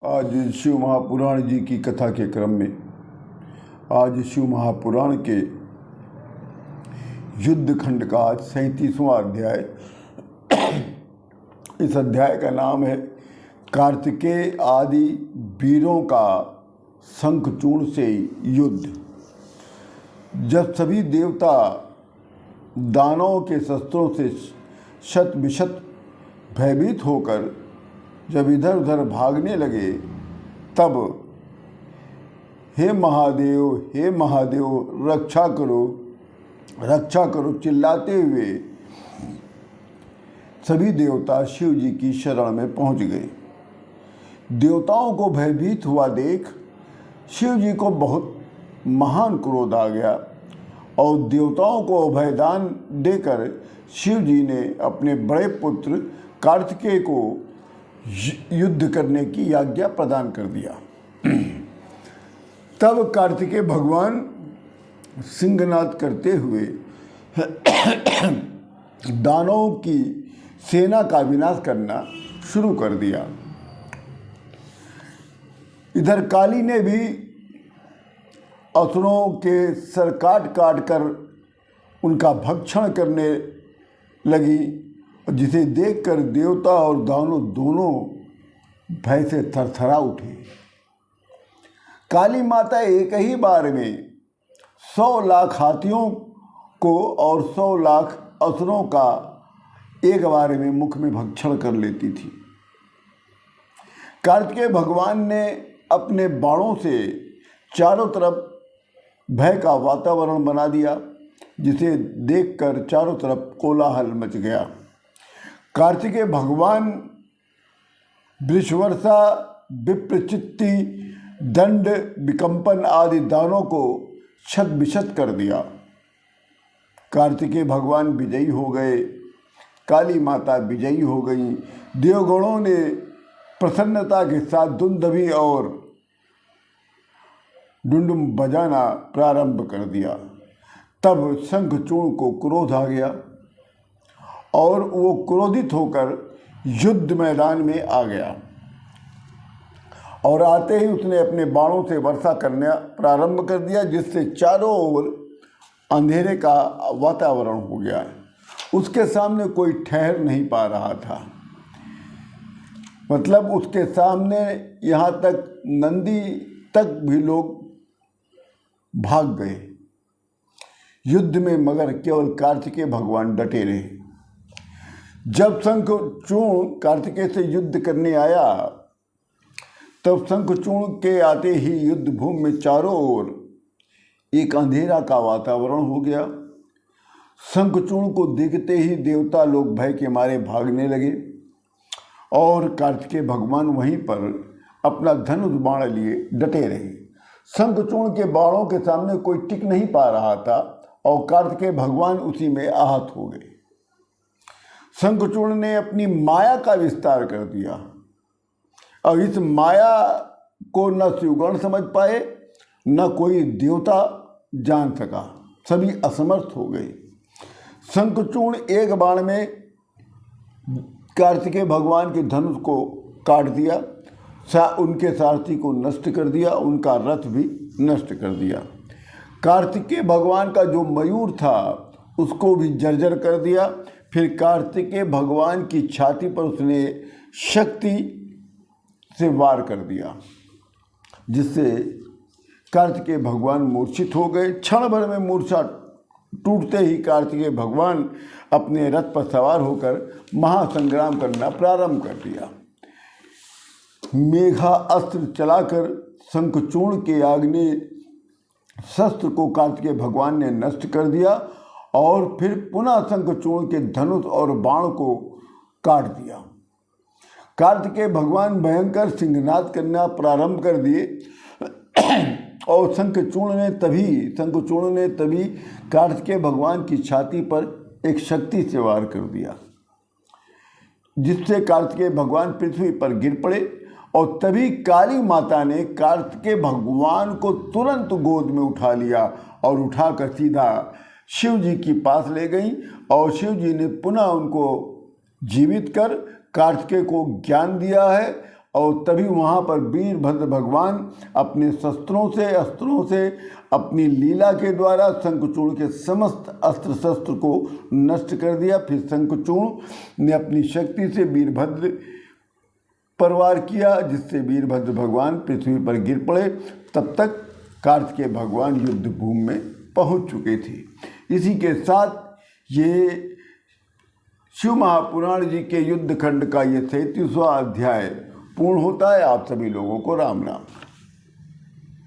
आज शिव महापुराण जी की कथा के क्रम में आज शिव महापुराण के युद्ध खंड का 37वां अध्याय। इस अध्याय का नाम है कार्तिकेय आदि वीरों का शंखचूर्ण से युद्ध। जब सभी देवता दानवों के शस्त्रों से शत विशत भयभीत होकर जब इधर उधर भागने लगे, तब हे महादेव रक्षा करो चिल्लाते हुए सभी देवता शिव जी की शरण में पहुंच गए। देवताओं को भयभीत हुआ देख शिव जी को बहुत महान क्रोध आ गया और देवताओं को अभयदान देकर शिव जी ने अपने बड़े पुत्र कार्तिकेय को युद्ध करने की आज्ञा प्रदान कर दिया। तब कार्तिकेय भगवान सिंहनाद करते हुए दानवों की सेना का विनाश करना शुरू कर दिया। इधर काली ने भी असुरों के सर काट कर उनका भक्षण करने लगी, जिसे देखकर देवता और दानव दोनों भय से थरथरा उठे। काली माता एक ही बार में 100 लाख हाथियों को और 100 लाख असुरों का एक बार में मुख में भक्षण कर लेती थी। कार्तिकेय भगवान ने अपने बाणों से चारों तरफ भय का वातावरण बना दिया, जिसे देखकर चारों तरफ कोलाहल मच गया। कार्तिकेय भगवान वृषवर्षा, विप्रचित्ति, दंड, विकंपन आदि दानों को शत विशत कर दिया। कार्तिकेय भगवान विजयी हो गए, काली माता विजयी हो गई। देवगणों ने प्रसन्नता के साथ दुंदुभी और डुंडुम बजाना प्रारंभ कर दिया। तब शंखचूर्ण को क्रोध आ गया और वो क्रोधित होकर युद्ध मैदान में आ गया और आते ही उसने अपने बाणों से वर्षा करना प्रारंभ कर दिया, जिससे चारों ओर अंधेरे का वातावरण हो गया। उसके सामने कोई ठहर नहीं पा रहा था। मतलब उसके सामने यहाँ तक नंदी तक भी लोग भाग गए युद्ध में, मगर केवल कार्तिकेय भगवान डटे रहे। जब शंखचूर्ण कार्तिकेय से युद्ध करने आया, तब शंखचूर्ण के आते ही युद्ध भूमि में चारों ओर एक अंधेरा का वातावरण हो गया। शंखचूर्ण को देखते ही देवता लोग भय के मारे भागने लगे और कार्तिकेय भगवान वहीं पर अपना धनुष बाण लिए डटे रहे। शंखचूर्ण के बाणों के सामने कोई टिक नहीं पा रहा था और कार्तिकेय भगवान उसी में आहत हो गए। शंखचूर्ण ने अपनी माया का विस्तार कर दिया और इस माया को न शिवगण समझ पाए, न कोई देवता जान सका। सभी असमर्थ हो गए। शंखचूर्ण एक बाण में कार्तिकेय भगवान के धनुष को काट दिया, उनके सारथी को नष्ट कर दिया, उनका रथ भी नष्ट कर दिया। कार्तिकेय भगवान का जो मयूर था उसको भी जर्जर कर दिया। फिर कार्तिकेय भगवान की छाती पर उसने शक्ति से वार कर दिया, जिससे कार्तिकेय भगवान मूर्छित हो गए। क्षण भर में मूर्छा टूटते ही कार्तिकेय भगवान अपने रथ पर सवार होकर महासंग्राम करना प्रारंभ कर दिया। मेघा अस्त्र चलाकर शंखचूर्ण के आग्नेय शस्त्र को कार्तिकेय भगवान ने नष्ट कर दिया और फिर पुनः शंखचूर्ण के धनुष और बाण को काट दिया। कार्तिकेय भगवान भयंकर सिंहनाद करना प्रारंभ कर दिए और शंखचूर्ण ने तभी कार्तिकेय भगवान की छाती पर एक शक्ति से वार कर दिया, जिससे कार्तिकेय भगवान पृथ्वी पर गिर पड़े। और तभी काली माता ने कार्तिकेय भगवान को तुरंत गोद में उठा लिया और उठाकर सीधा शिव जी के पास ले गई और शिव जी ने पुनः उनको जीवित कर कार्तिकेय को ज्ञान दिया है और तभी वहाँ पर वीरभद्र भगवान अपने अस्त्रों से अपनी लीला के द्वारा शंखचूड़ के समस्त अस्त्र शस्त्र को नष्ट कर दिया। फिर शंखचूड़ ने अपनी शक्ति से वीरभद्र प्रहार किया, जिससे वीरभद्र भगवान पृथ्वी पर गिर पड़े। तब तक कार्तिकेय भगवान युद्ध भूमि में पहुंच चुके थे। इसी के साथ ये शिव महापुराण जी के युद्ध खंड का ये 37वां अध्याय पूर्ण होता है। आप सभी लोगों को राम राम।